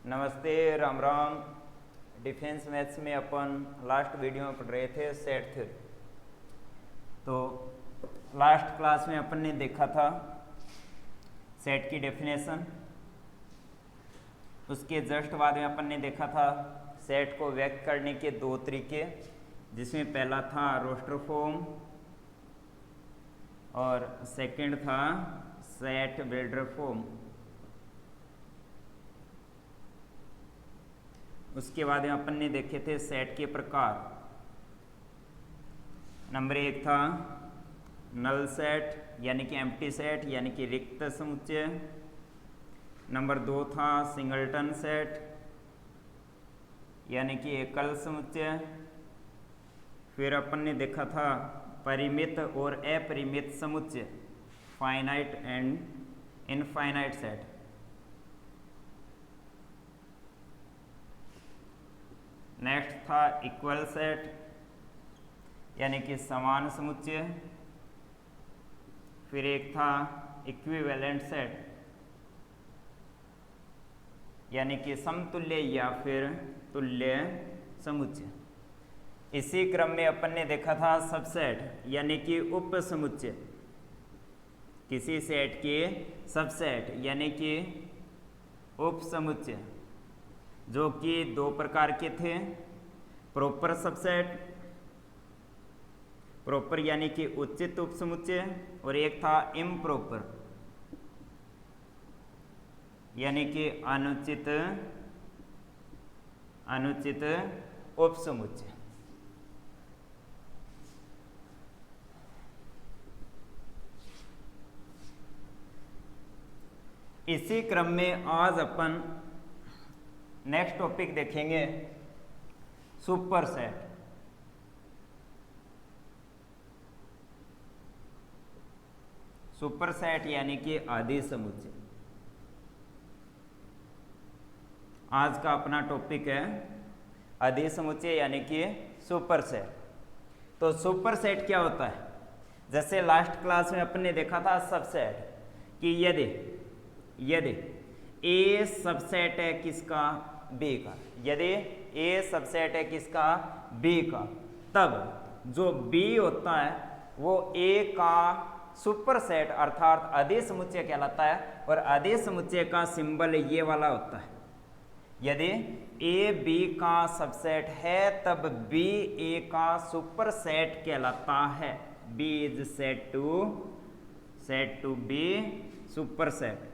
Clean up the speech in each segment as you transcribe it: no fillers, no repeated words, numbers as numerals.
नमस्ते, Ram Ram. Defence maths में अपन last video में पढ़ रहे थे सेट थ्योरी। तो लास्ट क्लास में अपन ने देखा था सेट की डेफिनेशन। उसके जस्ट बाद में अपन ने देखा था सेट को व्यक्त करने के दो तरीके, जिसमें पहला था रोस्टर फॉर्म और सेकंड था सेट बिल्डर फॉर्म। उसके बाद में अपन ने देखे थे सेट के प्रकार। नंबर 1 था नल सेट यानी कि एम्प्टी सेट यानी कि रिक्त समुच्चय। नंबर 2 था सिंगलटन सेट यानी कि एकल समुच्चय। फिर अपन ने देखा था परिमित और अपरिमित समुच्चय, finite and infinite set. Next था इक्वल सेट यानी कि समान समुच्चय। फिर एक था इक्विवेलेंट सेट यानी कि समतुल्य या फिर तुल्य समुच्चय। इसी क्रम में अपन ने देखा था सबसेट यानी कि उप समुच्चय। किसी सेट के सबसेट यानी कि उप समुच्चय, जो कि दो प्रकार के थे, प्रॉपर सबसेट, प्रॉपर यानी कि उचित उपसमुच्चय, और एक था इम्प्रॉपर यानी कि अनुचित उपसमुच्चय। इसी क्रम में आज अपन नेक्स्ट टॉपिक देखेंगे सुपर सेट। सुपर सेट यानी कि आदि समुच्चय। आज का अपना टॉपिक है आदि समुच्चय यानी कि सुपर सेट। तो सुपर सेट क्या होता है? जैसे लास्ट क्लास में अपन ने देखा था सबसेट कि यदि ए सबसेट है किसका? बी का। यदि ए सबसेट है किसका? बी का, तब जो बी होता है वो ए का सुपर सेट अर्थात आदि समुच्चय कहलाता है, और आदि समुच्चय का सिंबल ये वाला होता है। यदि ए बी का सबसेट है तब बी ए का सुपर सेट कहलाता है। B is set to B super set.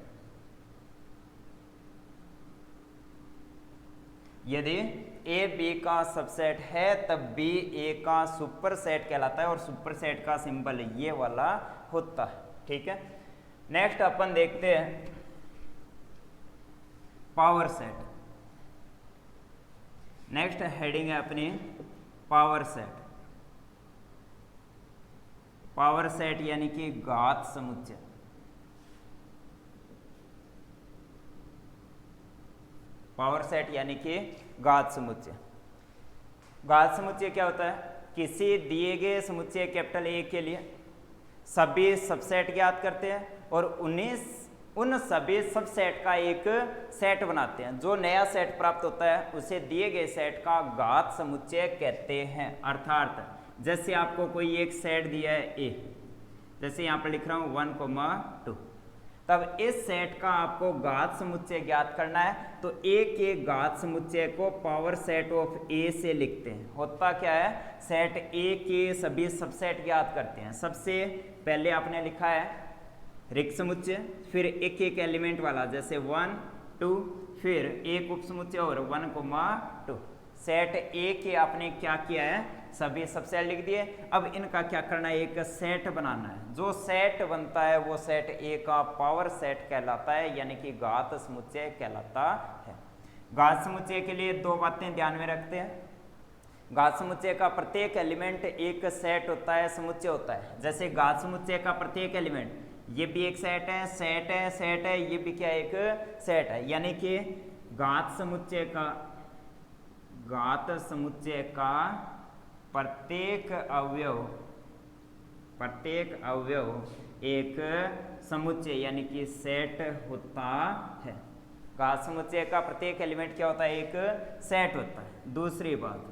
यदि ए बी का सबसेट है तब बी ए का सुपर सेट कहलाता है, और सुपर सेट का सिंबल ये वाला होता है। ठीक है, नेक्स्ट अपन देखते हैं पावर सेट। नेक्स्ट हेडिंग है अपनी पावर सेट। पावर सेट यानी कि घात समुच्चय। पावर सेट यानी कि घात समुच्चय। घात समुच्चय क्या होता है? किसी दिए गए समुच्चय कैपिटल ए के लिए सभी सबसेट ज्ञात करते हैं और उन सभी सबसेट का एक सेट बनाते हैं। जो नया सेट प्राप्त होता है उसे दिए गए सेट का घात समुच्चय कहते हैं। अर्थात जैसे आपको कोई एक सेट दिया है ए, जैसे यहाँ पर लिख रहा हूँ 1, 2, तब इस सेट का आपको घात समुच्चय ज्ञात करना है, तो ए के घात समुच्चय को पावर सेट ऑफ ए से लिखते हैं। होता क्या है? सेट ए के सभी सबसेट ज्ञात करते हैं। सबसे पहले आपने लिखा है रिक्त समुच्चय, फिर एक एक एलिमेंट वाला, जैसे 1, 2, फिर एक उप समुच्चय और 1, 2। सेट ए के आपने क्या किया है? सभी सबसेट लिख दिए। अब इनका क्या करना है? एक सेट बनाना है। जो सेट बनता है वो सेट ए का पावर सेट कहलाता है यानी कि घात समुच्चय कहलाता है। घात समुच्चय के लिए दो बातें ध्यान में रखते हैं। घात समुच्चय का प्रत्येक एलिमेंट एक सेट होता है, समुच्चय होता है। जैसे घात समुच्चय का प्रत्येक एलिमेंट, ये भी एक सेट है, ये भी क्या एक सेट है। यानी कि घात समुच्चय का प्रत्येक अवयव एक समुच्चय यानी कि सेट होता है। घात समुच्चय का प्रत्येक एलिमेंट क्या होता है, एक सेट होता है। दूसरी बात,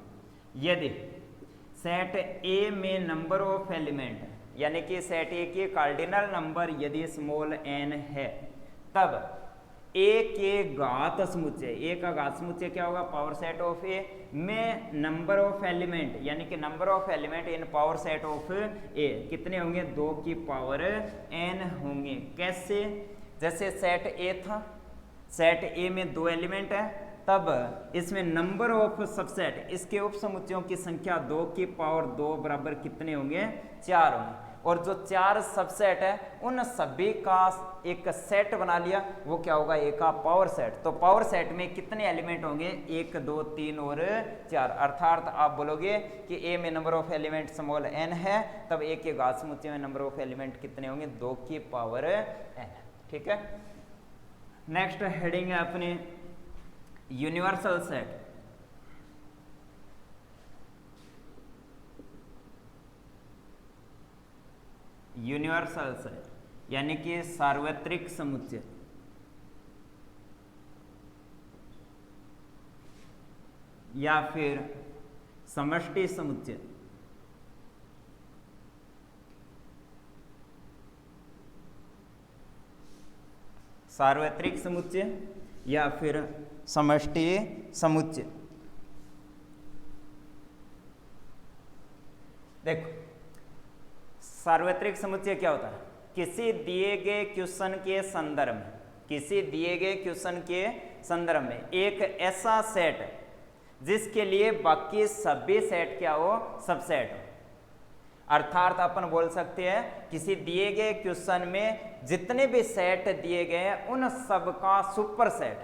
यदि सेट ए में नंबर ऑफ एलिमेंट यानी कि सेट ए की कार्डिनल नंबर यदि स्मॉल n है, तब ए के घात समुच्चय, ए का घात समुच्चय क्या होगा, पावर सेट ऑफ ए में नंबर ऑफ एलिमेंट यानी कि number of element in power set of A कितने होंगे, 2 की पावर n होंगे। कैसे, जैसे सेट ए था, सेट ए में 2 एलिमेंट है, तब इसमें नंबर ऑफ सबसेट, इसके उप समुच्चयों की संख्या 2 की पावर 2 बराबर कितने होंगे, 4 होंगे। और जो 4 सबसेट है उन सभी का एक सेट बना लिया, वो क्या होगा, ए का पावर सेट। तो पावर सेट में कितने एलिमेंट होंगे, 1 2 3 और 4। अर्थात आप बोलोगे कि ए में number of element small n है, तब ए के घात समुच्चय में नंबर ऑफ एलिमेंट कितने होंगे, 2 की पावर n। ठीक है, नेक्स्ट हेडिंग है अपनी यूनिवर्सल सेट। यूनिवर्सल सेट यानी कि सार्वत्रिक समुच्चय। या फिर समष्टि समुच्चय। सार्वत्रिक समुच्चय या फिर समष्टि समुच्चय। देखो, सार्वत्रिक समुच्चय क्या होता है, किसी दिए गए क्वेश्चन के संदर्भ में, किसी दिए गए क्वेश्चन के संदर्भ में एक ऐसा सेट जिसके लिए बाकी सभी सेट क्या हो, सबसेट हो। अर्थात अपन बोल सकते हैं किसी दिए गए क्वेश्चन में जितने भी सेट दिए गए हैं उन सबका सुपर सेट,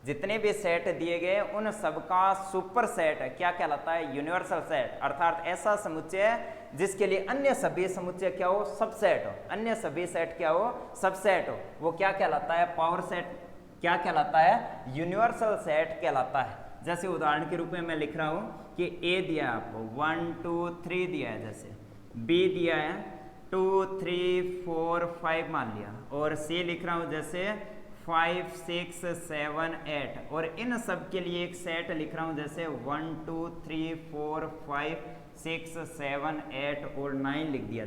जितने भी सेट दिए गए उन सबका सुपर सेट क्या कहलाता है, यूनिवर्सल सेट। अर्थात ऐसा समुच्चय जिसके लिए अन्य सभी समुच्चय क्या हो, सबसेट हो, अन्य सभी सेट क्या हो, सबसेट हो, वो क्या कहलाता है, पावर सेट क्या कहलाता है, यूनिवर्सल सेट कहलाता है। जैसे उदाहरण के रूप में मैं लिख रहा हूं कि ए दिया है आपको 1 2 3 दिया है, जैसे बी दिया है 2 3 4 5 मान लिया, और सी लिख रहा हूं जैसे 5 6 7 8, और इन सब के लिए एक सेट लिख रहा हूं जैसे 1 2 3 4 5 6 7 8 और 9 लिख दिया।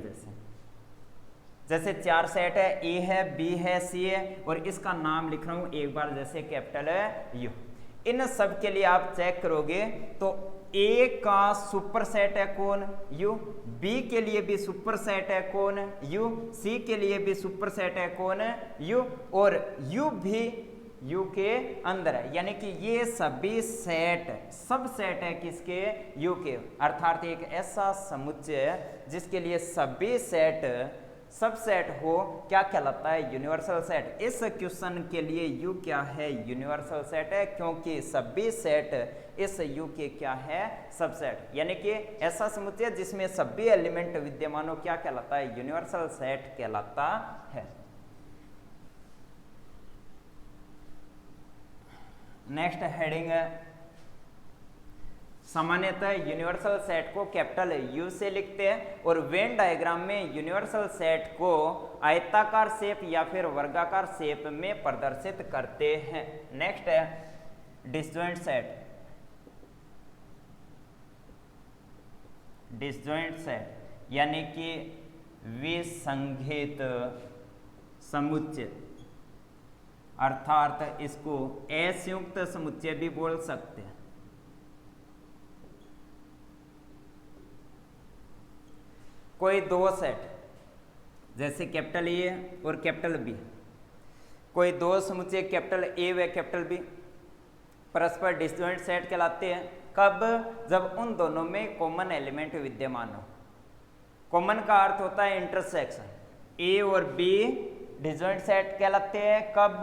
जैसे 4 सेट है, ए है, बी है, सी है, और इसका नाम लिख रहा हूं एक बार जैसे कैपिटल है यू। इन सब के लिए आप चेक करोगे तो ए का सुपर सेट है कौन, यू, बी के लिए भी सुपर सेट है कौन, यू, सी के लिए भी सुपर सेट है कौन, यू, और यू भी यू के अंदर है। यानी कि ये सभी सेट सब सेट है किसके, यू के। अर्थात एक ऐसा समुच्चय जिसके लिए सभी सेट सबसेट हो क्या कहलाता है, यूनिवर्सल सेट। इस क्वेश्चन के लिए यू क्या है, यूनिवर्सल सेट है, क्योंकि सभी सेट इस यू के क्या है, सबसेट। यानी कि ऐसा समुच्चय जिसमें सभी एलिमेंट विद्यमान हो क्या कहलाता है, यूनिवर्सल सेट कहलाता है। नेक्स्ट हेडिंग है, सामान्यतः यूनिवर्सल सेट को कैपिटल यू से लिखते हैं, और वेन डायग्राम में यूनिवर्सल सेट को आयताकार शेप या फिर वर्गाकार शेप में प्रदर्शित करते हैं। नेक्स्ट है डिसजॉइंट सेट। डिसजॉइंट सेट यानी कि विसंगत समुच्चय, अर्थात इसको असंयुक्त समुच्चय भी बोल सकते हैं। कोई दो सेट जैसे कैपिटल ए और कैपिटल बी, कोई दो समुच्चय कैपिटल ए व कैपिटल बी परस्पर डिसजॉइंट सेट कहलाते हैं। कब, जब उन दोनों में कॉमन एलिमेंट विद्यमान हो। कॉमन का अर्थ होता है इंटरसेक्शन। ए और बी डिसजॉइंट सेट कहलाते हैं कब,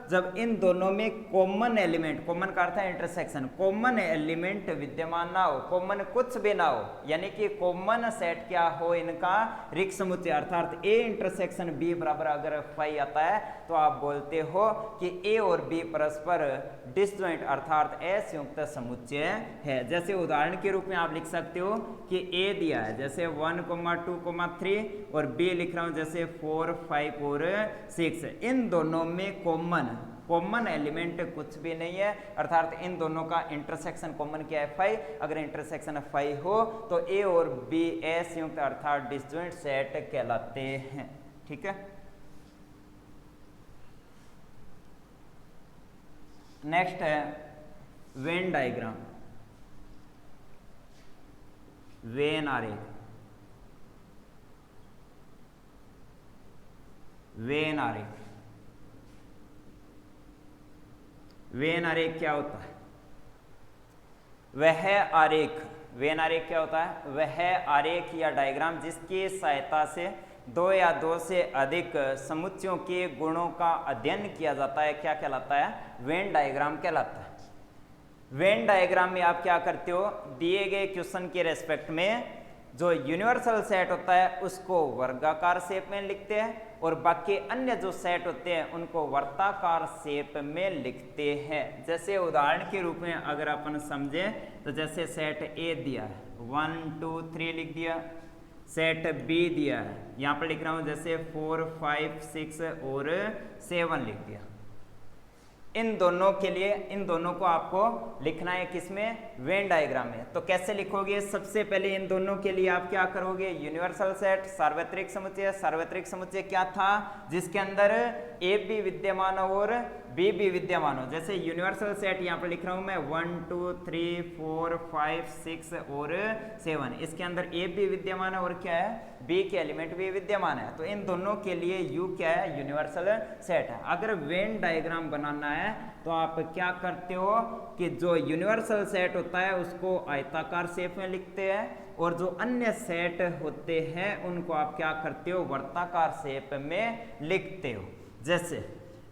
जब इन दोनों में कॉमन एलिमेंट, कॉमन का अर्थ है इंटरसेक्शन, कॉमन एलिमेंट विद्यमान ना हो, कॉमन कुछ भी ना हो, यानी कि कॉमन सेट क्या हो इनका, रिक्त समुच्चय। अर्थात ए इंटरसेक्शन बी बराबर अगर फाई आता है तो आप बोलते हो कि ए और बी परस्पर डिसजॉइंट अर्थात असंयुक्त समुच्चय है। जैसे उदाहरण के रूप में आप लिख सकते हो कि ए दिया है जैसे 1, 2, 3, और बी लिख रहा हूं जैसे 4, 5 और 6। इन दोनों में कॉमन कॉमन एलिमेंट कुछ भी नहीं है, अर्थात इन दोनों का इंटरसेक्शन कॉमन क्या है, फाई। अगर इंटरसेक्शन फाई हो तो ए और बी असंयुक्त अर्थात डिसजॉइंट सेट कहलाते हैं। ठीक है, नेक्स्ट है वेन डायग्राम, वेन आरेख। वेन आरेख, वेन आरेख क्या होता है? वह आरेख, वेन आरेख क्या होता है? वह आरेख या डायग्राम जिसकी सहायता से दो या दो से अधिक समुच्चयों के गुणों का अध्ययन किया जाता है, क्या कहलाता है? वेन डायग्राम कहलाता है। वेन डायग्राम में आप क्या करते हो, दिए गए क्वेश्चन के रेस्पेक्ट में जो यूनिवर्सल सेट होता है उसको वर्गाकार शेप में लिखते हैं और बाकी अन्य जो सेट होते हैं उनको वर्ताकार शेप में लिखते हैं। जैसे उदाहरण के रूप में अगर अपन समझें तो जैसे सेट ए दिया है 1 2 3 लिख दिया, सेट बी दिया है, यहाँ पर लिख रहा हूँ जैसे 4 5 6 और 7 लिख दिया। इन दोनों के लिए, इन दोनों को आपको लिखना है किसमें? वेन डायग्राम में। तो कैसे लिखोगे? सबसे पहले इन दोनों के लिए आप क्या करोगे? यूनिवर्सल सेट, सार्वत्रिक समुच्चय। सार्वत्रिक समुच्चय क्या था? जिसके अंदर ए भी विद्यमान हो और बी भी विद्यमान हो। जैसे यूनिवर्सल सेट यहाँ पर लिख रहा हूँ मैं 1 2 3 4 5 6 और 7, इसके अंदर ए भी विद्यमान है और क्या है? बी के एलिमेंट भी विद्यमान है। तो इन दोनों के लिए यू क्या है? यूनिवर्सल सेट है। अगर वेन डायग्राम बनाना है तो आप क्या करते हो कि जो यूनिवर्सल सेट होता है उसको आयताकार शेप में लिखते हैं और जो अन्य सेट होते हैं उनको आप क्या करते हो? वर्ताकार शेप में लिखते हो। जैसे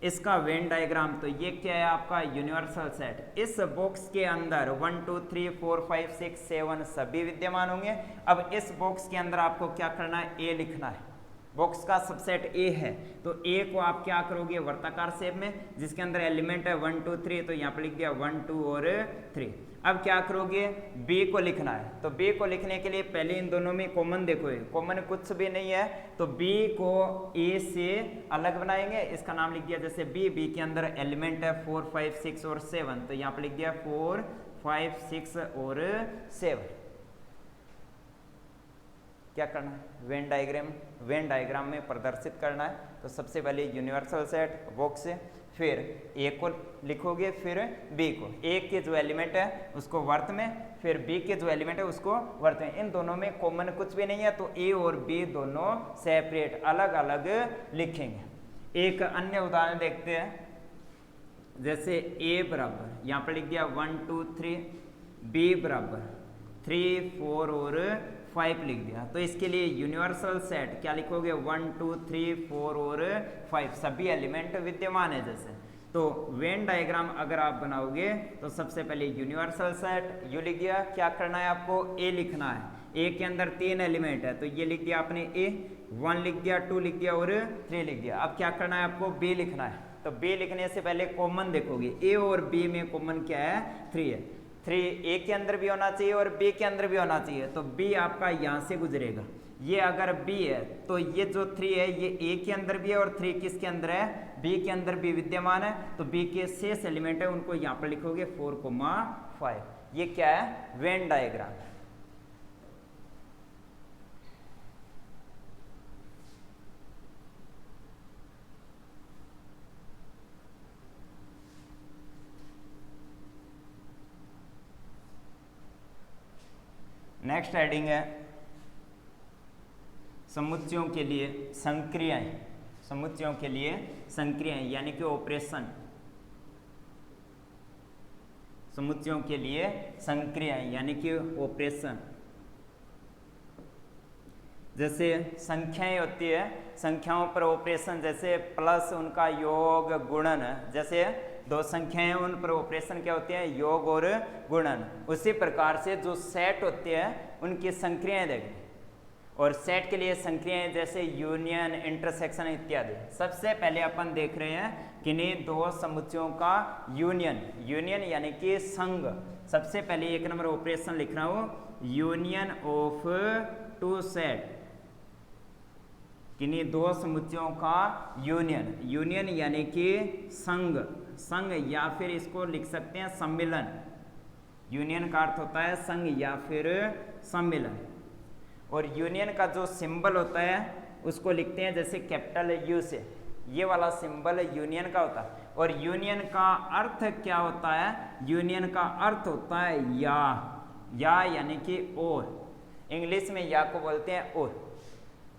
इसका वेन डायग्राम, तो ये क्या है? आपका यूनिवर्सल सेट। इस बॉक्स के अंदर 1 2 3 4 5 6 7 सभी विद्यमान होंगे। अब इस बॉक्स के अंदर आपको क्या करना है? ए लिखना है। बॉक्स का सबसेट ए है तो ए को आप क्या करोगे? वर्ताकार शेप में, जिसके अंदर एलिमेंट है 1 2 3, तो यहाँ पर लिख दिया 1 2 और 3। अब क्या करोगे? बी को लिखना है। तो बी को लिखने के लिए पहले इन दोनों में कॉमन देखो, कॉमन कुछ भी नहीं है तो बी को ए से अलग बनाएंगे। इसका नाम लिख दिया जैसे बी। बी के अंदर एलिमेंट है 4 5 6 और 7, तो यहाँ पर लिख दिया 4 5 6 और 7। क्या करना है? वेन डायग्राम, वेन डायग्राम में प्रदर्शित करना है। तो सबसे पहले यूनिवर्सल सेट बॉक्स से, फिर ए को लिखोगे, फिर बी को। ए के जो एलिमेंट है उसको वर्त में, फिर बी के जो एलिमेंट है उसको वर्त में। इन दोनों में कॉमन कुछ भी नहीं है तो ए और बी दोनों सेपरेट अलग अलग लिखेंगे। एक अन्य उदाहरण देखते हैं। जैसे ए बराबर यहाँ पर लिख दिया 1 2 3, बी बराबर 3 4 और 5 लिख दिया। तो इसके लिए यूनिवर्सल सेट क्या लिखोगे? 1 2 3 4 और 5 सभी एलिमेंट विद्यमान है। जैसे तो वेन डायग्राम अगर आप बनाओगे तो सबसे पहले यूनिवर्सल सेट यू लिख दिया। क्या करना है आपको? ए लिखना है। ए के अंदर 3 एलिमेंट है तो ये लिख दिया आपने ए, 1 लिख दिया, 2 लिख दिया और 3 लिख दिया। अब क्या करना है आपको? बी लिखना है। तो बी लिखने से पहले कॉमन देखोगे, ए और बी में कॉमन क्या है? 3 है। 3 ए के अंदर भी होना चाहिए और बी के अंदर भी होना चाहिए, तो बी आपका यहाँ से गुजरेगा। ये अगर बी है तो ये जो 3 है ये ए के अंदर भी है और 3 किसके अंदर है? बी के अंदर भी विद्यमान है। तो बी के शेष एलिमेंट है उनको यहाँ पर लिखोगे 4 5। ये क्या है? Venn diagram. नेक्स्ट हेडिंग है समुच्चयों के लिए संक्रियाएं। समुच्चयों के लिए संक्रियाएं यानी कि ऑपरेशन। समुच्चयों के लिए संक्रियाएं यानी कि ऑपरेशन। जैसे संख्याएं होती है, संख्याओं पर ऑपरेशन, जैसे प्लस उनका योग गुणन। जैसे दो संख्याएं उन पर ऑपरेशन क्या होते हैं? योग और गुणन। उसी प्रकार से जो सेट होते हैं उनकी संक्रियाएं देखें। और सेट के लिए संक्रियाएं जैसे यूनियन, इंटरसेक्शन इत्यादि। सबसे पहले अपन देख रहे हैं किन्हीं दो समुच्चयों का यूनियन। यूनियन यानी कि संघ। सबसे पहले 1 नंबर ऑपरेशन लिख रहा हूं, यूनियन ऑफ 2 सेट। किन्हीं दो समुच्चयों का यूनियन, यूनियन यानी कि संघ, संघ या फिर इसको लिख सकते हैं सम्मिलन। यूनियन का अर्थ होता है संघ या फिर सम्मिलन। और यूनियन का जो सिंबल होता है उसको लिखते हैं जैसे कैपिटल यू से, ये वाला सिंबल यूनियन का होता है। और यूनियन का अर्थ क्या होता है? यूनियन का अर्थ होता है या यानी कि और, इंग्लिश में या को बोलते हैं और।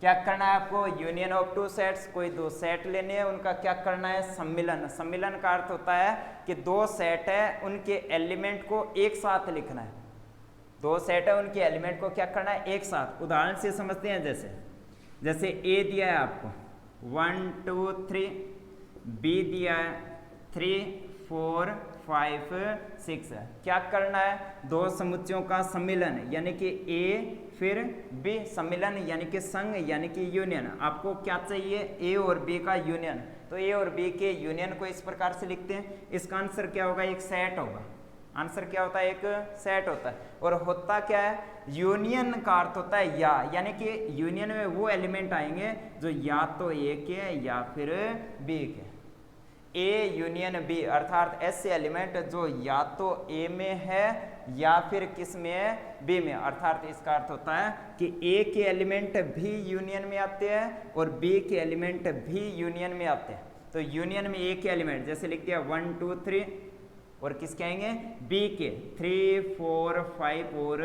क्या करना है आपको? यूनियन ऑफ टू सेट्स, कोई दो सेट लेने हैं, उनका क्या करना है? सम्मिलन। सम्मिलन का अर्थ होता है कि दो सेट है उनके एलिमेंट को एक साथ लिखना है। दो सेट है उनके एलिमेंट को क्या करना है? एक साथ। उदाहरण से समझते हैं, जैसे ए दिया है आपको 1 2 3, बी दिया है 3 4 5 6 है। क्या करना है? दो समुच्चयों का सम्मिलन यानी कि ए फिर बी, सम्मिलन यानी कि संघ यानी कि यूनियन। आपको क्या चाहिए? ए और बी का यूनियन। तो ए और बी के यूनियन को इस प्रकार से लिखते हैं। इसका आंसर क्या होगा? एक सेट होगा। आंसर क्या होता है? एक सेट होता है। और होता क्या है? यूनियन का अर्थ होता है यानी कि यूनियन में वो एलिमेंट आएंगे जो या तो ए के या फिर बी के। ए यूनियन बी अर्थात ऐसे एलिमेंट जो या तो ए में है या फिर किस में है? बी में। अर्थात इसका अर्थ होता है कि ए के एलिमेंट भी यूनियन में आते हैं और बी के एलिमेंट भी यूनियन में आते हैं। तो यूनियन में ए के एलिमेंट जैसे लिख दिया 1 2 3, और किसके आएंगे? बी के 3 4 5 और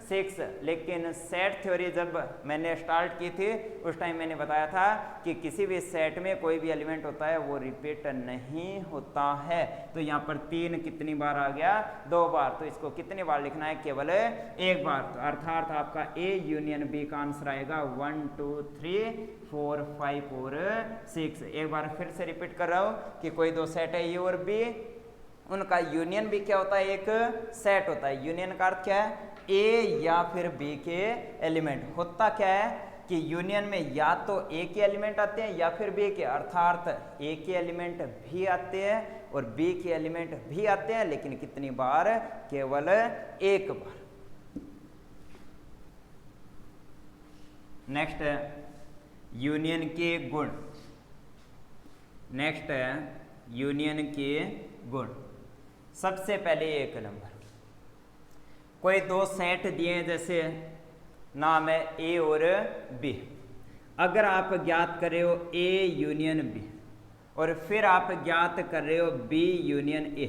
6। लेकिन सेट थ्योरी जब मैंने स्टार्ट की थी उस टाइम मैंने बताया था कि किसी भी सेट में कोई भी एलिमेंट होता है वो रिपीट नहीं होता है। तो यहाँ पर 3 कितनी बार आ गया? 2 बार। तो इसको कितनी बार लिखना है? केवल एक बार। तो अर्थात आपका ए यूनियन बी का आंसर आएगा 1 2 3 4 5 और 6। एक बार फिर से रिपीट कर रहा हूँ कि कोई दो सेट है ए और बी, उनका यूनियन भी क्या होता है? एक सेट होता है। यूनियन का अर्थ क्या है? ए या फिर बी के एलिमेंट। होता क्या है कि यूनियन में या तो ए के एलिमेंट आते हैं या फिर बी के, अर्थात ए के एलिमेंट भी आते हैं और बी के एलिमेंट भी आते हैं, लेकिन कितनी बार? केवल एक बार। नेक्स्ट है यूनियन के गुण। नेक्स्ट है यूनियन के गुण। सबसे पहले 1 नंबर, कोई दो सेट दिए हैं, जैसे नाम है ए और बी। अगर आप ज्ञात कर रहे हो ए यूनियन बी और फिर आप ज्ञात कर रहे हो बी यूनियन ए,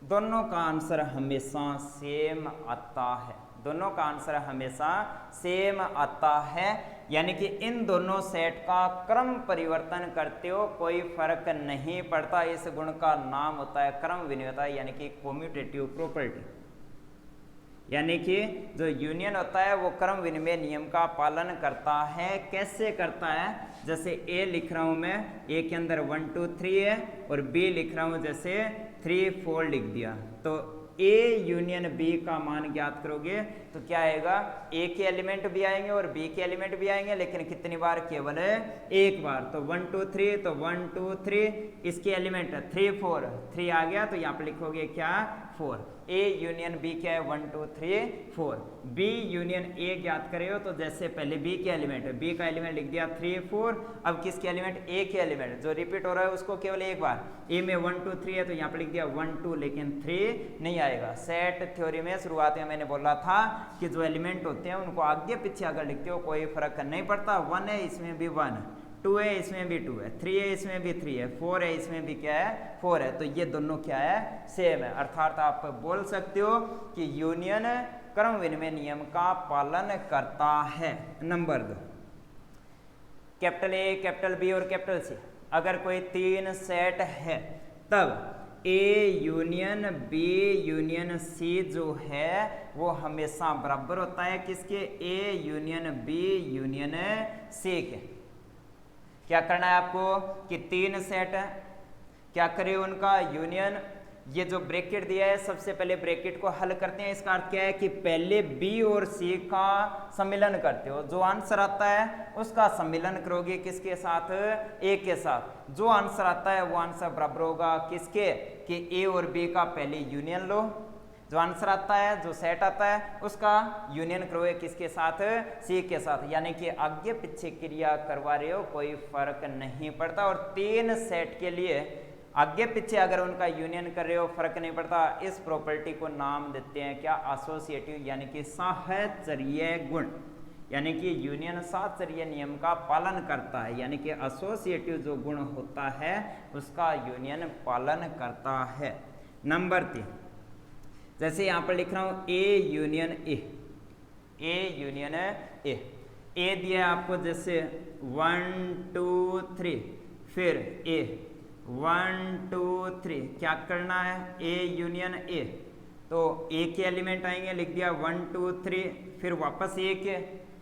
दोनों का आंसर हमेशा सेम आता है। दोनों का आंसर हमेशा सेम आता है, यानी कि इन दोनों सेट का क्रम परिवर्तन करते हो कोई फर्क नहीं पड़ता। इस गुण का नाम होता है क्रम विनिमयता यानी कि कम्यूटेटिव प्रॉपर्टी। यानी कि जो यूनियन होता है वो क्रम विनिमय नियम का पालन करता है। कैसे करता है? जैसे ए लिख रहा हूं मैं, ए के अंदर 1 2 3 है और बी लिख रहा हूं जैसे 3 4 लिख दिया, तो ए यूनियन बी का मान ज्ञात करोगे तो क्या आएगा? ए के एलिमेंट भी आएंगे और बी के एलिमेंट भी आएंगे, लेकिन कितनी बार? केवल एक बार। तो 1 2 3, तो 1 2 3, इसके एलिमेंट 3 4, 3 आ गया तो यहाँ पे लिखोगे क्या? 4। ए यूनियन बी क्या है? 1 2 3 4। बी यूनियन ए ज्ञात करे हो तो जैसे पहले बी के एलिमेंट है, बी का एलिमेंट लिख दिया 3 4। अब किसके एलिमेंट? ए के एलिमेंट जो रिपीट हो रहा है उसको केवल एक बार। ए में 1 2 3 है तो यहाँ पे लिख दिया 1 2, लेकिन 3 नहीं आएगा। सेट थ्योरी में शुरुआत में मैंने बोला था कि जो एलिमेंट होते हैं उनको आगे पीछे अगर लिखते हो कोई फर्क नहीं पड़ता। 1 है इसमें भी 1, 2 है इसमें भी 2 है, 3 है इसमें भी 3 है, 4 है इसमें भी क्या है? 4 है। तो ये दोनों क्या है? सेम है। अर्थात आप बोल सकते हो कि यूनियन क्रम विनिमय नियम का पालन करता है। Number 2, capital A, capital B और कैपिटल सी। अगर कोई 3 सेट है तब A union B union C जो है वो हमेशा बराबर होता है किसके? A union B union C के। क्या करना है आपको कि 3 सेट है, क्या करें उनका यूनियन। ये जो ब्रैकेट दिया है सबसे पहले ब्रैकेट को हल करते हैं। इसका अर्थ क्या है कि पहले बी और सी का सम्मिलन करते हो, जो आंसर आता है उसका सम्मिलन करोगे किसके साथ? ए के साथ। जो आंसर आता है वो आंसर बराबर होगा किसके? कि ए और बी का पहले यूनियन लो, जो आंसर आता है, जो सेट आता है, उसका यूनियन करोगे किसके साथ, सी के साथ, यानी कि आगे पीछे क्रिया करवा रहे हो कोई फर्क नहीं पड़ता। और 3 सेट के लिए आगे पीछे अगर उनका यूनियन कर रहे हो फर्क नहीं पड़ता। इस प्रॉपर्टी को नाम देते हैं क्या, एसोसिएटिव, यानी कि साहचर्य गुण, यानी कि यूनियन साहचर्य नियम का पालन करता है, यानी कि एसोसिएटिव जो गुण होता है उसका यूनियन पालन करता है। नंबर 3, जैसे यहाँ पर लिख रहा हूँ A union A, A union A दिया आपको, जैसे 1 2 3, फिर ए 1 2 3, क्या करना है, ए यूनियन ए, तो ए के एलिमेंट आएंगे, लिख दिया 1 2 3, फिर वापस ए के,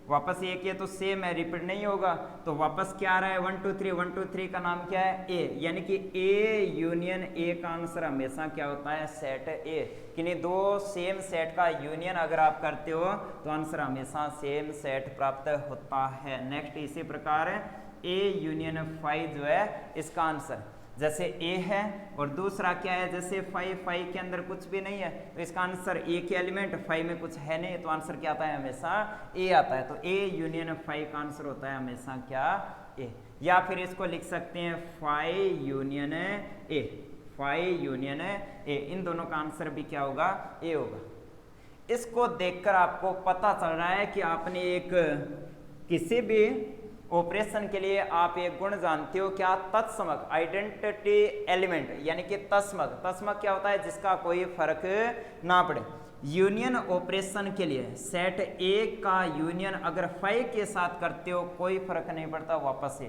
वापस ए के, तो सेम है, रिपीट नहीं होगा, तो वापस क्या आ रहा है 1 2 3, 1 2 3 का नाम क्या है, ए, यानी कि ए यूनियन ए का आंसर हमेशा क्या होता है, सेट ए। किन्हीं 2 सेम सेट का यूनियन अगर आप करते हो तो आंसर हमेशा सेम सेट प्राप्त होता है। नेक्स्ट इसी प्रकार ए यूनियन 5 जो है इसका आंसर, जैसे ए है और दूसरा क्या है, जैसे 5 के अंदर कुछ भी नहीं है, तो इसका आंसर ए के एलिमेंट 5 में कुछ है नहीं, तो आंसर क्या आता है, हमेशा ए आता है। तो ए यूनियन 5 का आंसर होता है हमेशा क्या, ए। या फिर इसको लिख सकते हैं 5 यूनियन ए, 5 यूनियन ए, इन दोनों का आंसर भी क्या होगा, ए होगा। इसको देखकर आपको पता चल रहा है कि आपने एक किसी भी ऑपरेशन के लिए आप एक गुण जानते हो क्या, तत्समक, आइडेंटिटी एलिमेंट, यानी कि तत्समक। तत्समक क्या होता है, जिसका कोई फर्क ना पड़े। यूनियन ऑपरेशन के लिए सेट ए का यूनियन अगर 5 के साथ करते हो कोई फर्क नहीं पड़ता, वापस से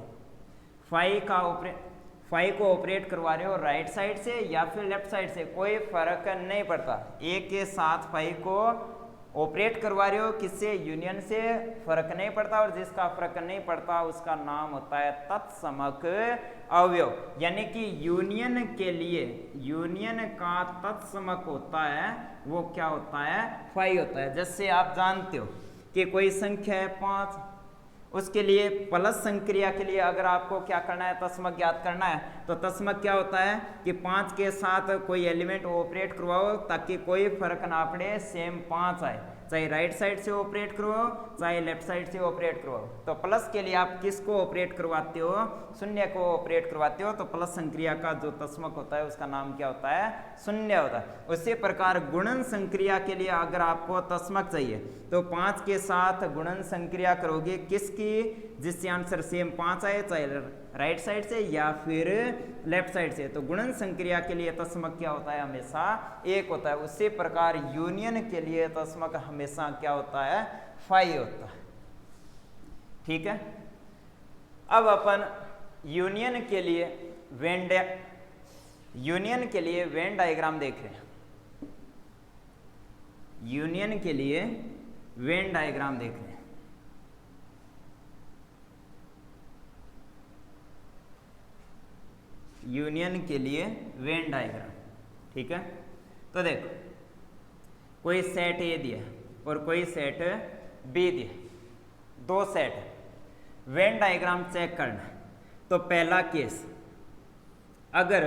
5 को ऑपरेट करवा रहे हो राइट साइड से या फिर लेफ्ट साइड से, कोई फर्क नहीं पड़ता। ए के साथ 5 को ऑपरेट करवा रहे हो किससे, यूनियन से, फर्क नहीं पड़ता, और जिसका फर्क नहीं पड़ता उसका नाम होता है तत्समक अवयव। यानी कि यूनियन के लिए यूनियन का तत्समक होता है वो क्या होता है, 5 होता है। जैसे आप जानते हो कि कोई संख्या है 5, उसके लिए प्लस संक्रिया के लिए अगर आपको क्या करना है, तत्समक ज्ञात करना है, तो तत्समक क्या होता है कि 5 के साथ कोई एलिमेंट ऑपरेट करवाओ ताकि कोई फर्क ना पड़े, सेम 5 आए, चाहे राइट साइड से ऑपरेट करवाओ चाहे लेफ्ट साइड से ऑपरेट करवाओ। तो प्लस के लिए आप किसको ऑपरेट करवाते हो, 0 को ऑपरेट करवाते हो, तो प्लस संक्रिया का जो तत्समक होता है उसका नाम क्या होता है, 0 होता है। उसी प्रकार गुणन संक्रिया के लिए अगर आपको तत्समक चाहिए तो 5 के साथ गुणन संक्रिया करोगे किसकी, जिससे आंसर सेम 5 आए, चाहे राइट साइड से या फिर लेफ्ट साइड से। तो गुणन संक्रिया के लिए तत्समक क्या होता है, हमेशा 1 होता है। उसी प्रकार यूनियन के लिए तत्समक हमेशा क्या होता है, 5 होता है। ठीक है, अब अपन यूनियन के लिए वेन डायग्राम देख रहे हैं। यूनियन के लिए वेन डायग्राम देख रहे हैं। यूनियन के लिए वेन डायग्राम, ठीक है। तो देखो कोई सेट ए दिया और कोई सेट बी दिया, 2 सेट है, वेन डायग्राम चेक करना है। तो पहला केस, अगर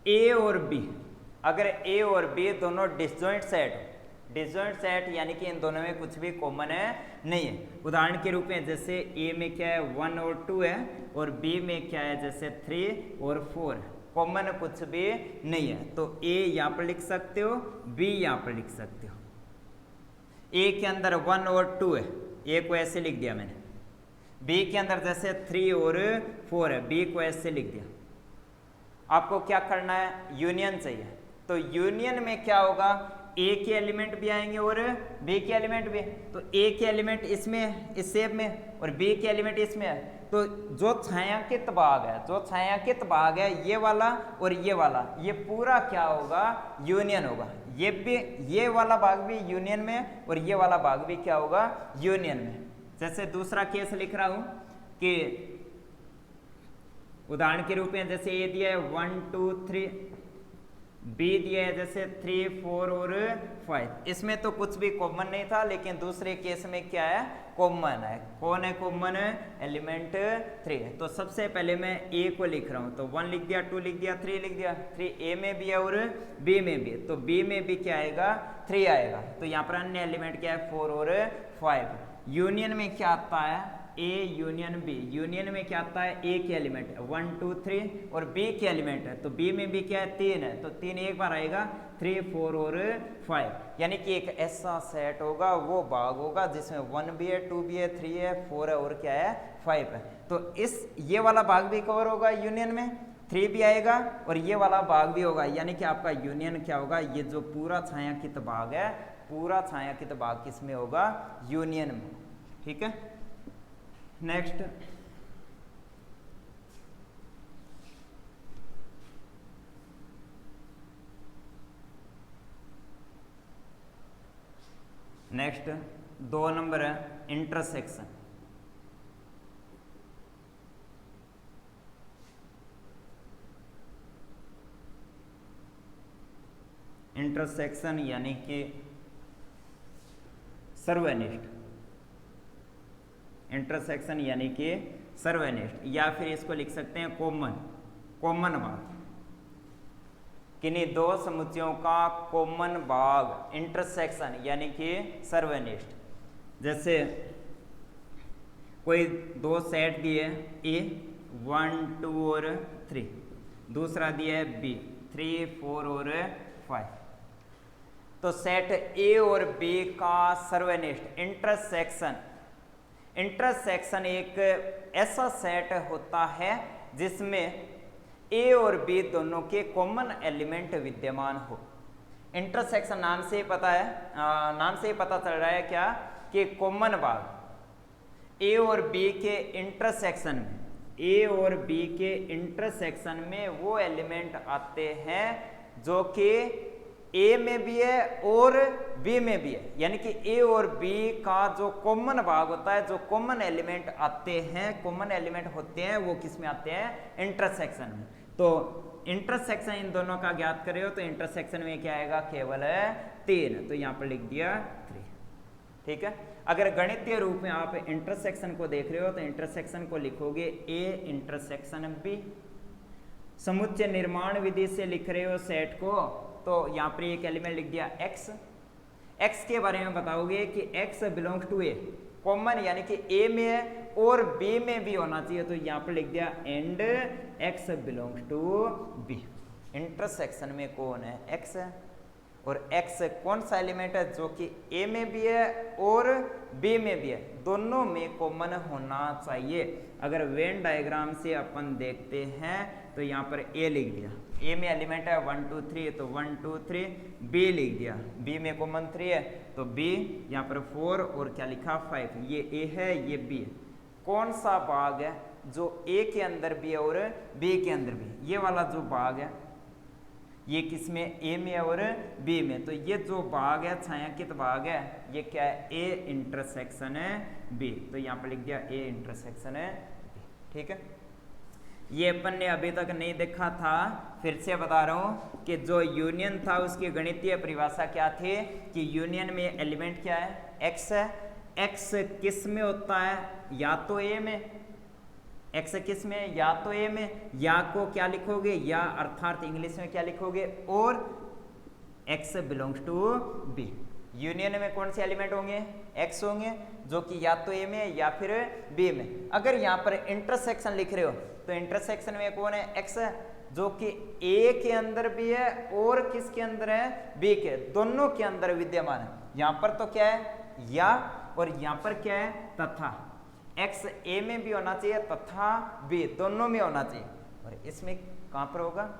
ए और बी दोनों डिसजॉइंट सेट हो, डिसजॉइंट सेट यानी कि इन दोनों में कुछ भी कॉमन है नहीं है। उदाहरण के रूप में जैसे ए में क्या है 1 और 2 है और बी में क्या है जैसे 3 और 4 है, कॉमन कुछ भी नहीं है। तो ए यहाँ पर लिख सकते हो, बी यहाँ पर लिख सकते हो। ए के अंदर 1 और 2 है, ए को ऐसे लिख दिया मैंने। बी के अंदर जैसे 3 और 4 है, बी को ऐसे लिख दिया। आपको क्या करना है, यूनियन चाहिए। तो यूनियन में क्या होगा, ए के एलिमेंट भी आएंगे और बी के एलिमेंट भी। तो ए के एलिमेंट इसमें है, इस शेप में, और बी के एलिमेंट इसमें है। तो जो छायांकित भाग है ये वाला और ये वाला, ये पूरा क्या होगा, यूनियन होगा। ये भी, ये वाला भाग भी यूनियन में और ये वाला भाग भी क्या होगा, यूनियन में। जैसे दूसरा केस लिख रहा हूं कि उदाहरण के रूप में जैसे ये दिया है 1 2 3, बी दिया है जैसे 3, 4 और 5, इसमें तो कुछ भी कॉमन नहीं था, लेकिन दूसरे केस में क्या है, कॉमन है। कौन है कॉमन? एलिमेंट 3 है। तो सबसे पहले मैं ए को लिख रहा हूं, तो 1 लिख दिया, 2 लिख दिया, 3 लिख दिया। 3 ए में भी है और बी में भी है, तो बी में भी क्या आएगा, 3 आएगा। तो यहाँ पर अन्य एलिमेंट क्या है, 4 और 5। यूनियन में क्या आता है, ए यूनियन बी। यूनियन में क्या आता है, ए के एलिमेंट 1, 2, 3 और बी के एलिमेंट है, तो बी में भी क्या है, 3 है, तो 3 एक बार आएगा, 3, 4 और 5। यानी कि एक ऐसा सेट होगा, वो भाग होगा जिसमें 1 भी है, 2 भी है, 3 है, 4 है और क्या है, 5 है। तो इस ये वाला भाग भी कवर होगा यूनियन में, 3 भी आएगा और ये वाला भाग भी होगा। यानी कि आपका यूनियन क्या होगा, ये जो पूरा छायांकित भाग है, पूरा छायांकित भाग किस में होगा, यूनियन में। ठीक है, नेक्स्ट नेक्स्ट 2 नंबर है इंटरसेक्शन। इंटरसेक्शन यानी कि सर्वनिष्ठ। इंटरसेक्शन यानी कि सर्वनिष्ठ, या फिर इसको लिख सकते हैं कॉमन, कॉमन भाग। किन्हीं दो समुच्चयों का कॉमन भाग इंटरसेक्शन यानी कि सर्वनिष्ठ। जैसे कोई दो सेट दिए ए 1, 2 और 3, दूसरा दिया है बी 3, 4 और 5। तो सेट ए और बी का सर्वनिष्ठ इंटरसेक्शन, इंटरसेक्शन एक ऐसा सेट होता है जिसमें ए और बी दोनों के कॉमन एलिमेंट विद्यमान हो। इंटरसेक्शन नाम से ही पता है, नाम से ही पता चल रहा है क्या, कि कॉमन भाग ए और बी के इंटरसेक्शन में, ए और बी के इंटरसेक्शन में वो एलिमेंट आते हैं जो कि ए में भी है और बी में भी है। यानी कि ए और बी का जो कॉमन भाग होता है, जो कॉमन एलिमेंट आते हैं, कॉमन एलिमेंट होते हैं, वो किस में आते हैं, इंटरसेक्शन में। तो इंटरसेक्शन इन दोनों का ज्ञात करे हो तो इंटरसेक्शन में क्या आएगा, केवल 3, तो यहाँ पर लिख दिया 3। ठीक है, अगर गणितीय रूप में आप इंटरसेक्शन को देख रहे हो तो इंटरसेक्शन को लिखोगे ए इंटरसेक्शन बी। समुच्चय निर्माण विधि से लिख रहे हो सेट को, तो यहाँ पर एक एलिमेंट लिख दिया x। x के बारे में बताओगे कि x belongs to A, common यानी कि a में है और b में भी होना चाहिए, तो यहाँ पर लिख दिया and x belongs to b। Intersection में कौन है, x है, और x कौन सा एलिमेंट है, जो कि a में भी है और b में भी है, दोनों में कॉमन होना चाहिए। अगर वेन डायग्राम से अपन देखते हैं तो यहाँ पर a लिख दिया, a में एलिमेंट है 1, 2, 3, तो 1, 2, 3, b लिख दिया, b में कॉमन 3 है, तो b यहाँ पर 4 और क्या लिखा 5, ये a है ये b है। कौन सा भाग है जो a के अंदर भी है और b के अंदर भी, ये वाला जो भाग है ये किसमें, a में और b में, तो ये जो भाग है छायांकित भाग है, ये क्या है, a इंटरसेक्शन है b, तो यहाँ पर लिख दिया a इंटरसेक्शन है b। ठीक है, ये अपन ने अभी तक नहीं देखा था, फिर से बता रहा हूं कि जो यूनियन था उसकी गणितीय परिभाषा क्या थी, कि यूनियन में एलिमेंट क्या है, x है। x किस में होता है, या तो a में, x किस में, या तो a में, या को क्या लिखोगे, या अर्थात इंग्लिश में क्या लिखोगे, और x belongs to b। Union में कौन से एलिमेंट होंगे, x होंगे, जो कि या तो a में या फिर b में। अगर यहाँ पर इंटरसेक्शन लिख रहे हो तो इंटरसेक्शन में कौन है, x है, जो कि a के अंदर भी है और किसके अंदर है, b के, दोनों के अंदर विद्यमान है। यहाँ पर तो क्या है, या, और यहाँ पर क्या है, तथा। x a में भी होना चाहिए तथा b, दोनों में होना चाहिए, और इसमें कहाँ पर होगा,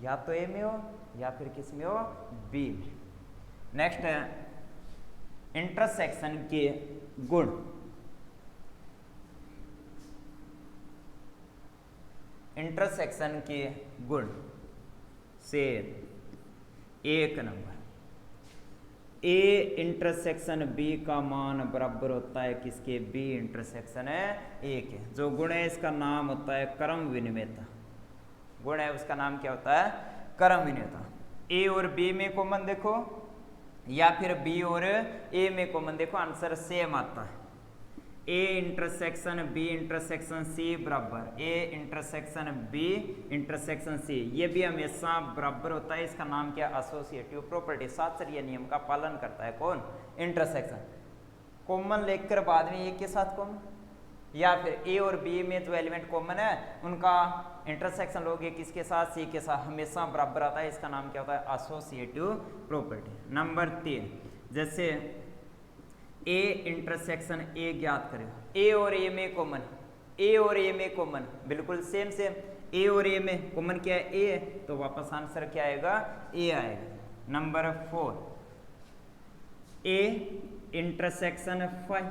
या तो a में हो या फिर किस में हो, b में। नेक्स्ट है इंटरसेक्शन के गुण। इंटरसेक्शन के गुण से 1 नंबर, a इंटरसेक्शन b का मान बराबर होता है किसके, b इंटरसेक्शन है a के। जो गुण है इसका नाम होता है क्रम विनिमेयता। गुण है उसका नाम क्या होता है, क्रम विनिमेयता। ए और बी में कॉमन देखो या फिर बी और ए में कॉमन देखो, आंसर सेम आता है। A intersection B intersection C बराबर A intersection B intersection C, ये भी हमेशा बराबर होता है। इसका नाम क्या? एसोसिएटिव प्रॉपर्टी, शास्त्रीय नियम का पालन करता है। कौन? इंटरसेक्शन। कॉमन लेकर बाद में ए के साथ कॉमन, या फिर ए और बी में जो एलिमेंट कॉमन है उनका इंटरसेक्शन लोगे किसके साथ? सी के साथ, हमेशा बराबर आता है। इसका नाम क्या होता है? Associative property. नंबर 3, जैसे ए इंटरसेक्शन ए ज्ञात करें, ए और ए में कॉमन, ए और ए में कॉमन बिल्कुल सेम सेम, ए और ए में कॉमन क्या है? ए, तो वापस आंसर क्या आएगा? ए आएगा। नंबर 4, ए इंटरसेक्शन फाई,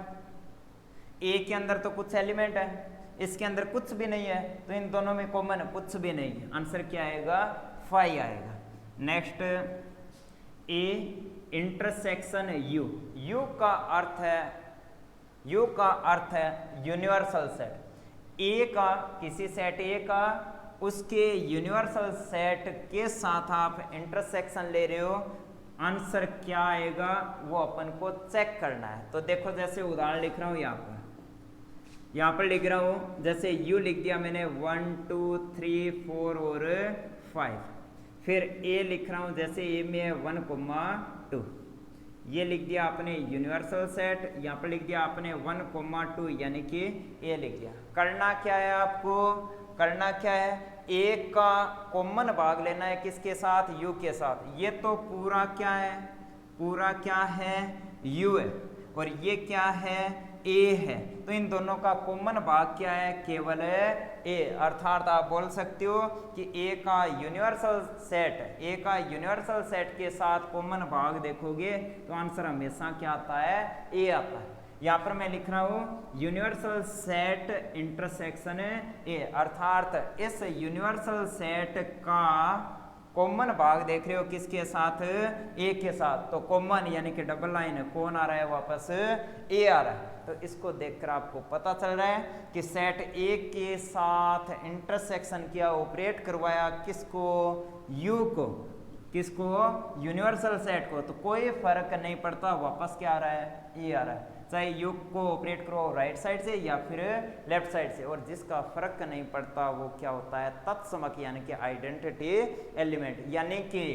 ए के अंदर तो कुछ एलिमेंट है, इसके अंदर कुछ भी नहीं है, तो इन दोनों में कॉमन कुछ भी नहीं है, आंसर क्या आएगा? फाई आएगा। Next, A intersection you, you का अर्थ है, यू का अर्थ है यूनिवर्सल सेट। ए का, किसी सेट ए का उसके यूनिवर्सल सेट के साथ आप इंटरसेक्शन ले रहे हो, आंसर क्या आएगा वो अपन को चेक करना है। तो देखो, जैसे उदाहरण लिख रहा हूं यहाँ पर लिख रहा हूं, जैसे u लिख दिया मैंने 1 2 3 4 और 5, फिर a लिख रहा हूं, जैसे a में है 1, 2, ये लिख दिया आपने यूनिवर्सल सेट, यहाँ पर लिख दिया आपने 1, 2, यानी कि a लिख दिया। करना क्या है आपको? करना क्या है? a का कॉमन भाग लेना है, किसके साथ? u के साथ। ये तो पूरा क्या है? पूरा क्या है? u है, और ये क्या है? a है, तो इन दोनों का कॉमन भाग क्या है? केवल a। अर्थात आप बोल सकते हो कि a का यूनिवर्सल सेट, a का यूनिवर्सल सेट के साथ कॉमन भाग देखोगे तो आंसर हमेशा क्या आता है? a आता है। यहाँ पर मैं लिख रहा हूं यूनिवर्सल सेट इंटरसेक्शन ए, अर्थात इस यूनिवर्सल सेट का कॉमन भाग देख रहे हो किसके साथ? ए के साथ, तो कॉमन यानी कि डबल लाइन कौन आ रहा है? वापस ए आ रहा है। तो इसको देखकर आपको पता चल रहा है कि सेट ए के साथ इंटरसेक्शन किया, ऑपरेट करवाया किसको? यू को। किसको? यूनिवर्सल सेट को। तो कोई फर्क नहीं पड़ता, वापस क्या आ रहा है? ए आ रहा है, चाहे यू को ऑपरेट करो राइट साइड से या फिर लेफ्ट साइड से। और जिसका फर्क नहीं पड़ता वो क्या होता है? तत्समक यानी कि आइडेंटिटी एलिमेंट। यानी कि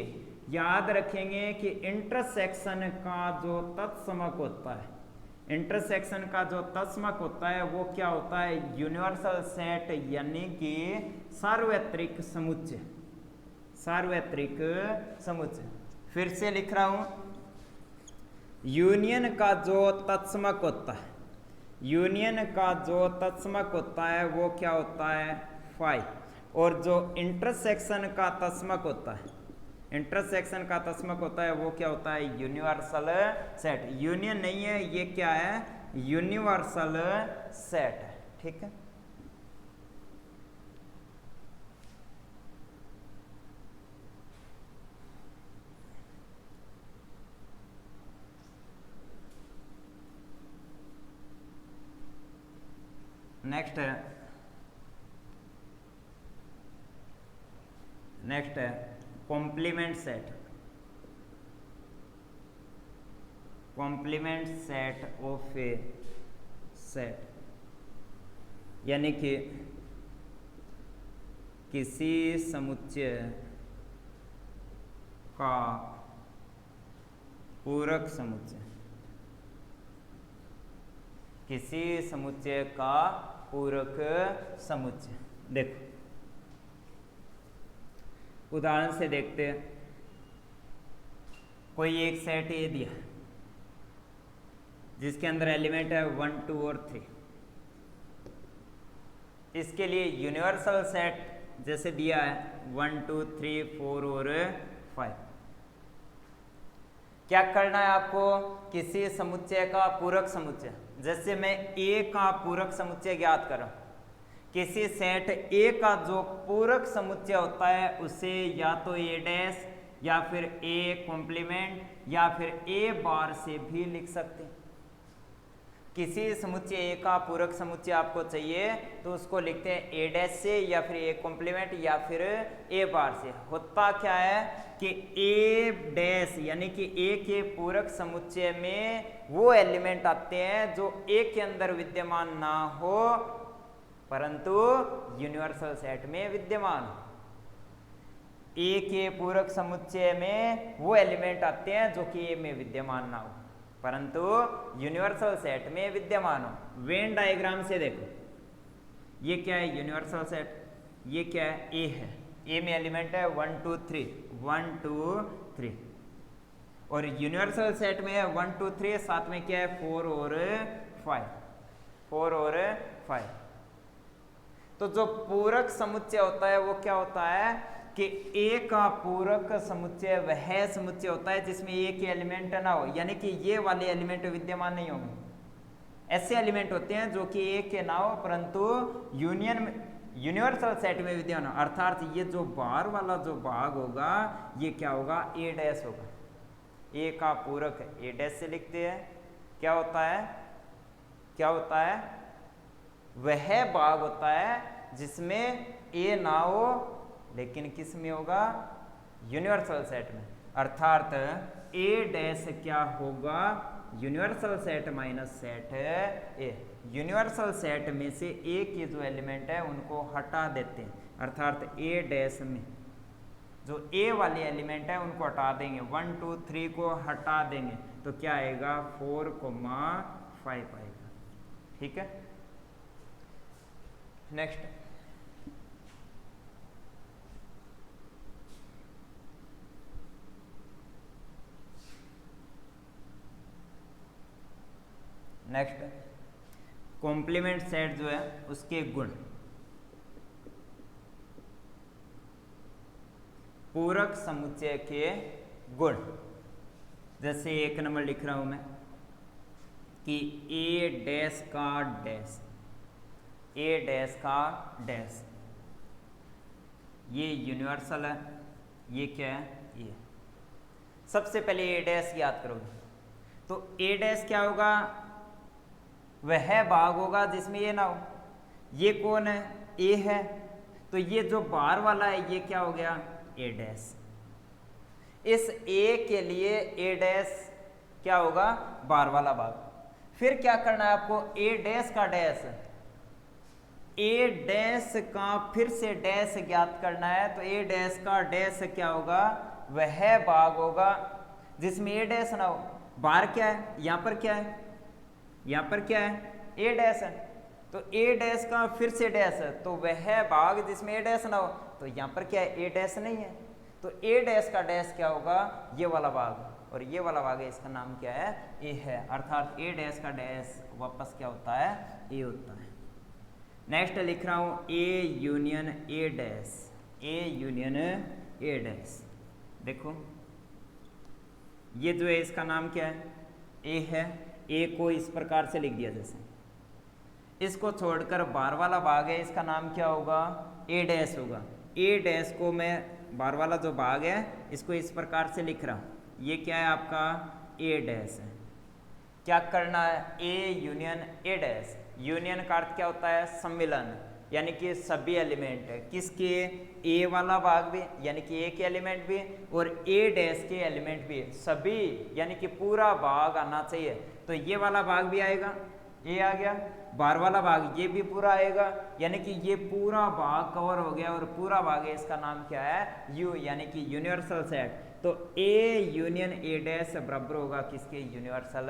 याद रखेंगे कि इंटरसेक्शन का जो तत्समक होता है, इंटरसेक्शन का जो तत्समक होता है वो क्या होता है? यूनिवर्सल सेट यानी कि सार्वत्रिक समुच्चय, सार्वत्रिक समुच्चय। फिर से लिख रहा हूं, यूनियन का जो तत्समक होता है, यूनियन का जो तत्समक होता है वो क्या होता है? फाई। और जो इंटरसेक्शन का तत्समक होता है, इंटरसेक्शन का तत्समक होता है वो क्या होता है? Universal set. यूनियन नहीं है, ये क्या है? यूनिवर्सल सेट है। ठीक है, नेक्स्ट है, नेक्स्ट है complement set. Complement set of A set, यानी कि किसी समुच्चय का पूरक समुच्चय, किसी समुच्चय का पूरक समुच्चय। देखो उदाहरण से देखते हैं, कोई एक सेट ए दिया जिसके अंदर एलिमेंट है 1 2 और 3। इसके लिए यूनिवर्सल सेट जैसे दिया है 1 2 3 4 और 5। क्या करना है आपको? किसी समुच्चय का पूरक समुच्चय, जैसे मैं ए का पूरक समुच्चय ज्ञात कर रहा हूं, किसी सेट ए का जो पूरक समुच्चय होता है उसे या तो ए डैश या फिर ए कॉम्प्लीमेंट या फिर ए बार से भी लिख सकते हैं। किसी समुच्चय ए का पूरक समुच्चय आपको चाहिए तो उसको लिखते हैं ए डैश से या फिर ए कॉम्प्लीमेंट या फिर ए बार से। होता क्या है कि ए डैश यानी कि ए के पूरक समुच्चय में वो एलिमेंट आते हैं जो ए के अंदर विद्यमान ना हो परंतु यूनिवर्सल सेट में विद्यमान हो। ए के पूरक समुच्चय में वो एलिमेंट आते हैं जो कि ए में विद्यमान ना हो परंतु यूनिवर्सल सेट में विद्यमान हो। वेन डायग्राम से देखो, ये क्या है यूनिवर्सल सेट, ये क्या है ए है, ए में एलिमेंट है 1 2 3 1 2 3 और यूनिवर्सल सेट में है 1 2 3 साथ में क्या है 4 और 5। तो जो पूरक समुच्चय होता है वो क्या होता है कि ए का पूरक समुच्चय वह समुच्चय होता है जिसमें ए के एलिमेंट ना हो, यानी कि ये वाले एलिमेंट विद्यमान नहीं होंगे। ऐसे एलिमेंट होते हैं जो कि ए के ना हो परंतु यूनिवर्सल सेट में विद्यमान हो, अर्थात ये जो बाहर वाला जो भाग होगा ये क्या होगा ए डैश होगा। ए का पूरक ए डैश से लिखते हैं, क्या होता है वह भाग होता है जिसमें ए ना हो लेकिन किस में होगा यूनिवर्सल सेट में, अर्थात ए डैश क्या होगा यूनिवर्सल सेट माइनस सेट ए। यूनिवर्सल सेट में से ए के जो एलिमेंट है उनको हटा देते हैं, अर्थात ए डैश में जो ए वाले एलिमेंट है उनको हटा देंगे, 1 2 3 को हटा देंगे तो क्या आएगा 4 5 आएगा। ठीक है, नेक्स्ट कॉम्प्लीमेंट सेट जो है उसके गुण। पूरक समुच्चय के गुण, जैसे 1 नंबर लिख रहा हूं मैं कि ए डैश का डैश, ए डैश का डैश, ये यूनिवर्सल है, ये क्या है ये। सबसे पहले ए डैश याद करोगे तो ए डैश क्या होगा वह भाग होगा जिसमें ये ना हो। ये कौन है ए है तो ये जो बाहर वाला है ये क्या हो गया ए डैश। इस ए के लिए ए डैश क्या होगा बाहर वाला भाग। फिर क्या करना है आपको ए डैश का डैश, ए डैश का फिर से डैश ज्ञात करना है तो ए डैश का डैश क्या होगा वह भाग होगा जिसमें ए डैश ना हो। बाहर क्या है यहाँ पर क्या है, यहाँ पर क्या है ए डैश है तो ए डैश का फिर से डैश है तो वह भाग जिसमें ए डैश ना हो, तो यहाँ पर क्या है ए डैश नहीं है तो ए डैश का डैश क्या होगा ये वाला भाग, और ये वाला भाग है इसका नाम क्या है ए है, अर्थात ए डैश का डैश वापस क्या होता है ए होता है। नेक्स्ट लिख रहा हूं A union A dash, A union A dash. देखो ये जो है इसका नाम क्या है ए है, ए को इस प्रकार से लिख दिया जैसे, इसको छोड़कर बाहर वाला भाग है इसका नाम क्या होगा ए डैश होगा। ए डैश को मैं बाहर वाला जो भाग है इसको इस प्रकार से लिख रहा हूं, ये क्या है आपका ए डैश है। क्या करना है A union A dash, union का अर्थ क्या होता है सम्मिलन, यानी कि सभी एलिमेंट है किसके ए वाला भाग भी यानी कि ए के एलिमेंट भी और ए डैश के एलिमेंट भी सभी, यानी कि पूरा भाग आना चाहिए। तो ये वाला भाग भी आएगा, ये आ गया, बाहर वाला भाग ये भी पूरा आएगा, यानी कि ये पूरा भाग कवर हो गया और पूरा भाग है इसका नाम क्या है यू, यानी कि यूनिवर्सल सेट। तो ए यूनियन ए डैश बराबर होगा किसके यूनिवर्सल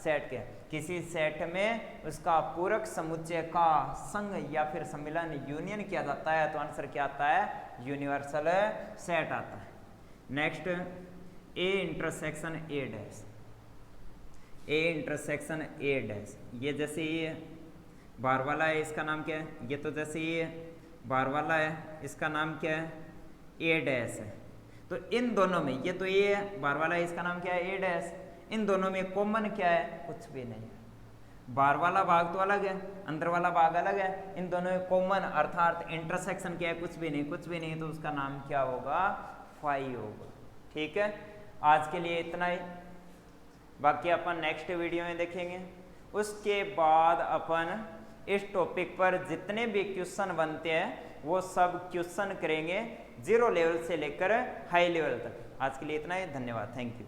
सेट के। किसी सेट में उसका पूरक समुच्चय का संग या फिर सम्मिलन यूनियन किया जाता है तो आंसर क्या आता है यूनिवर्सल सेट आता है। Next A intersection A dash, A intersection A dash, ये जैसे ये बाहर वाला है इसका नाम क्या है, ये तो जैसे ये बाहर वाला है इसका नाम क्या है ए डैश है। तो इन दोनों में ये तो ये बाहर वाला है इसका नाम क्या है ए डैश, इन दोनों में कॉमन क्या है कुछ भी नहीं है। बाहर वाला भाग तो अलग है अंदर वाला भाग अलग है, इन दोनों में कॉमन अर्थात इंटरसेक्शन क्या है कुछ भी नहीं, कुछ भी नहीं तो उसका नाम क्या होगा फाई होगा। ठीक है, आज के लिए इतना ही, बाकी अपन नेक्स्ट वीडियो में देखेंगे। उसके बाद अपन इस टॉपिक पर जितने भी क्वेश्चन बनते हैं वो सब क्वेश्चन करेंगे 0 लेवल से लेकर हाई लेवल तक। आज के लिए इतना ही, धन्यवाद, थैंक यू।